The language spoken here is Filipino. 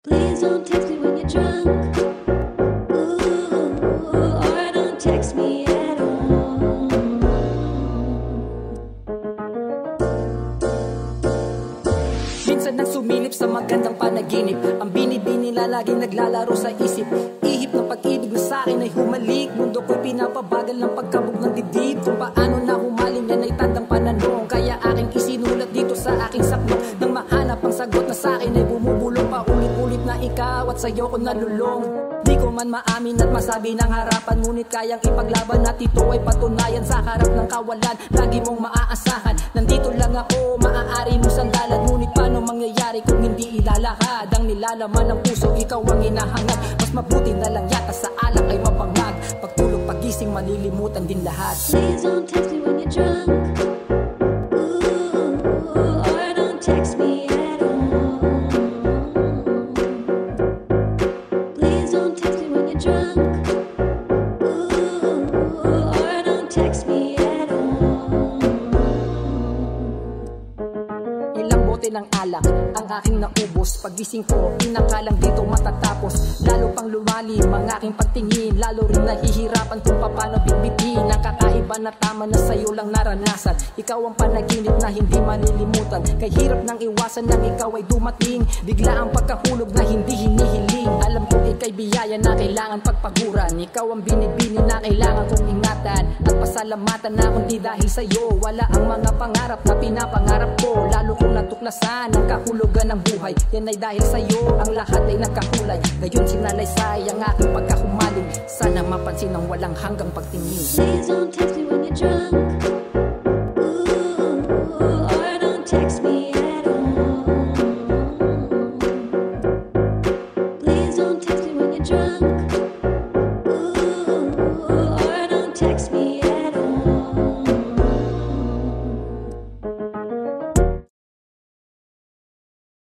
Please don't text me when you're drunk. Ooh, or don't text me at all. Minsan nang sumilip sa magandang panaginip, ang binibini na laging naglalaro sa isip. Ihip ng pag-ibig na sa'kin ay humalik. Mundo ko'y pinapabagal ng pagkabog ng dibdib. Kung paano na humalim yan ay tandang pananong. Kaya aking isinulat dito sa aking saklo, nang mahanap ang sagot na sa'kin ay bumubulong pa ulit-ulit na ikaw at sa'yo ko nalulong. Di ko man maamin at masabi ng harapan, ngunit kayang ipaglaban at ito ay patunayan. Sa harap ng kawalan, lagi mong maaasahan. Nandito lang ako, maaari mo sandalan. Ngunit paano mangyayari kung hindi ilalahad ang nilalaman ng puso, ikaw ang hinahangad. Mas mabuti na lang yata sa alak ay mabangag. Pagtulog pagising malilimutan din lahat. Please don't text me when you're drunk. Ooh, or don't text me at all. Please don't text me when you're drunk. Ooh, or don't text me at all. Ilang bote ng alak ang aking naubos. Pagising ko, inakalang dito matatapos. Lalo pang lumalim ang aking pagtingin. Lalo rin nahihirapan kung paano bitbitin ang kakaiba na tama na sa'yo lang naranasan. Ikaw ang panaginip na hindi malilimutan. Kay hirap nang iwasan nang ikaw ay dumating. Bigla ang pagkahulog na hindi hinihiling. Alam ko ika'y biyaya na kailangan pagpaguran. Ikaw ang binibini na kailangan kong ingatan. At pasalamatan na kundi dahil sa'yo wala ang mga pangarap na pinapangarap ko. Lalo kong natuklasan ang kahulugan ng buhay. Yan ay dahil sa'yo ang lahat ay nagkakulay. Gayon sinalaysay ang aking pagkahumaling. Sana mapansin ang walang hanggang pagtingin. Please don't text me when you're drunk. Ooh, or don't text me